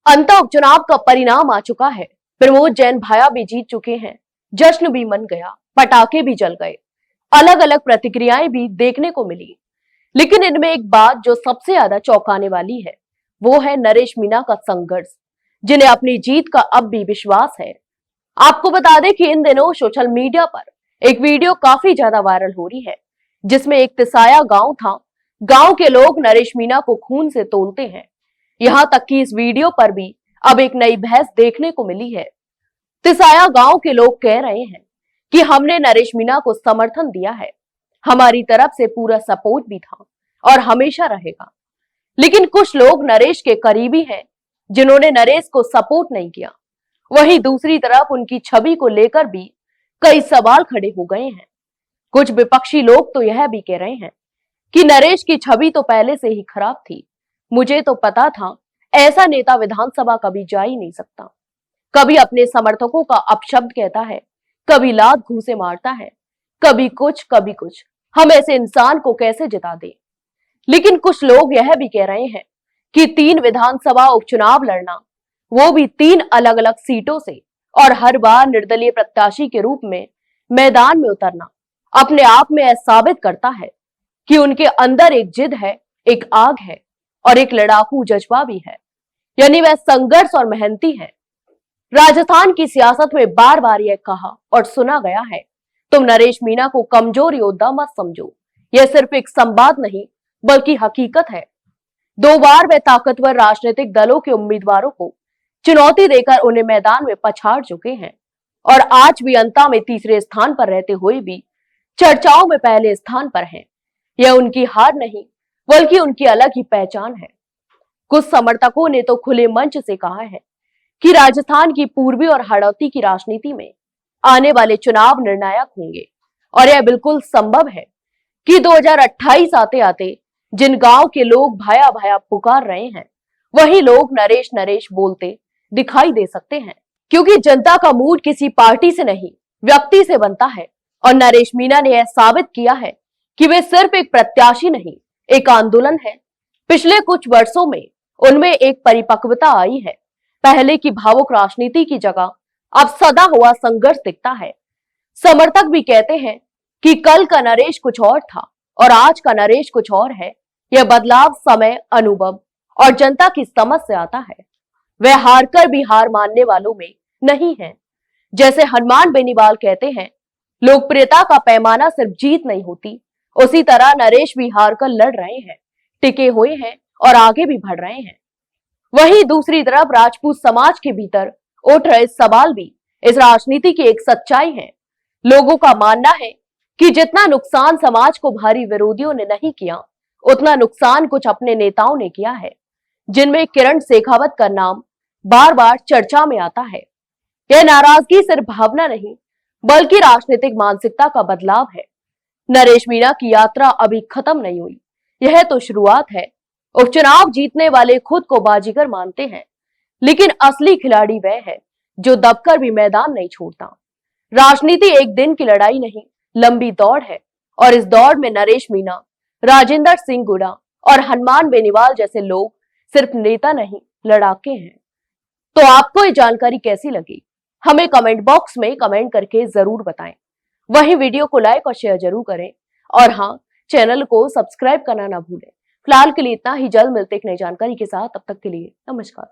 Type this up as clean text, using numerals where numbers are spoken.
अंतः उपचुनाव का परिणाम आ चुका है। प्रमोद जैन भाया भी जीत चुके हैं। जश्न भी मन गया, पटाखे भी जल गए, अलग अलग प्रतिक्रियाएं भी देखने को मिली। लेकिन इनमें एक बात जो सबसे ज्यादा चौंकाने वाली है, वो है नरेश मीणा का संघर्ष, जिन्हें अपनी जीत का अब भी विश्वास है। आपको बता दें कि इन दिनों सोशल मीडिया पर एक वीडियो काफी ज्यादा वायरल हो रही है, जिसमें एक तिसाया गांव था। गांव के लोग नरेश मीणा को खून से तोलते हैं। यहां तक कि इस वीडियो पर भी अब एक नई बहस देखने को मिली है। तिसाया गांव के लोग कह रहे हैं कि हमने नरेश मीणा को समर्थन दिया है, हमारी तरफ से पूरा सपोर्ट भी था और हमेशा रहेगा। लेकिन कुछ लोग नरेश के करीबी हैं, जिन्होंने नरेश को सपोर्ट नहीं किया। वहीं दूसरी तरफ उनकी छवि को लेकर भी कई सवाल खड़े हो गए हैं। कुछ विपक्षी लोग तो यह भी कह रहे हैं कि नरेश की छवि तो पहले से ही खराब थी। मुझे तो पता था ऐसा नेता विधानसभा कभी जा ही नहीं सकता। कभी अपने समर्थकों का अपशब्द कहता है, कभी लात घूंसे मारता है, कभी कुछ। हम ऐसे इंसान को कैसे जिता दें? लेकिन कुछ लोग यह भी कह रहे हैं कि 3 विधानसभा उपचुनाव लड़ना, वो भी 3 अलग अलग सीटों से, और हर बार निर्दलीय प्रत्याशी के रूप में मैदान में उतरना अपने आप में यह साबित करता है कि उनके अंदर एक जिद है, एक आग है और एक लड़ाकू जज्बा भी है। यानी वह संघर्ष और मेहनती है। राजस्थान की सियासत में बार बार यह कहा और सुना गया है, तुम नरेश मीणा को कमजोर योद्धा मत समझो। यह सिर्फ एक संवाद नहीं बल्कि हकीकत है। 2 बार वे ताकतवर राजनीतिक दलों के उम्मीदवारों को चुनौती देकर उन्हें मैदान में पछाड़ चुके हैं और आज भी अंता में तीसरे स्थान पर रहते हुए भी चर्चाओं में पहले स्थान पर हैं। यह उनकी हार नहीं बल्कि उनकी अलग ही पहचान है। कुछ समर्थकों ने तो खुले मंच से कहा है कि राजस्थान की पूर्वी और हड़ौती की राजनीति में आने वाले चुनाव निर्णायक होंगे और यह बिल्कुल संभव है कि 2028 आते आते जिन गांव के लोग भाया भाया पुकार रहे हैं, वही लोग नरेश नरेश बोलते दिखाई दे सकते हैं। क्योंकि जनता का मूड किसी पार्टी से नहीं, व्यक्ति से बनता है और नरेश मीणा ने यह साबित किया है कि वे सिर्फ एक प्रत्याशी नहीं, एक आंदोलन है। पिछले कुछ वर्षों में उनमें एक परिपक्वता आई है। पहले की भावुक राजनीति की जगह अब सदा हुआ संघर्ष दिखता है। समर्थक भी कहते हैं कि कल का नरेश कुछ और था और आज का नरेश कुछ और है। यह बदलाव समय, अनुभव और जनता की समझ से आता है। वह हार कर भी हार मानने वालों में नहीं है। जैसे हनुमान बेनीवाल कहते हैं, लोकप्रियता का पैमाना सिर्फ जीत नहीं होती, उसी तरह नरेश भी हार कर लड़ रहे हैं, टिके हुए हैं और आगे भी बढ़ रहे हैं। वहीं दूसरी तरफ राजपूत समाज के भीतर उठ रहे सवाल भी इस राजनीति की एक सच्चाई है। लोगों का मानना है कि जितना नुकसान समाज को भारी विरोधियों ने नहीं किया, उतना नुकसान कुछ अपने नेताओं ने किया है, जिनमें किरण शेखावत का नाम बार बार चर्चा में आता है। यह नाराजगी सिर्फ भावना नहीं बल्कि राजनीतिक मानसिकता का बदलाव है। नरेश मीणा की यात्रा अभी खत्म नहीं हुई, यह तो शुरुआत है। उपचुनाव जीतने वाले खुद को बाजीगर मानते हैं, लेकिन असली खिलाड़ी वह है जो दबकर भी मैदान नहीं छोड़ता। राजनीति एक दिन की लड़ाई नहीं, लंबी दौड़ है और इस दौड़ में नरेश मीणा, राजेंद्र सिंह गुड़ा और हनुमान बेनीवाल जैसे लोग सिर्फ नेता नहीं, लड़ाके हैं। तो आपको ये जानकारी कैसी लगी, हमें कमेंट बॉक्स में कमेंट करके जरूर बताएं। वहीं वीडियो को लाइक और शेयर जरूर करें और हाँ, चैनल को सब्सक्राइब करना ना भूलें। फिलहाल के लिए इतना ही, जल्द मिलते एक नई जानकारी के साथ। तब तक के लिए नमस्कार।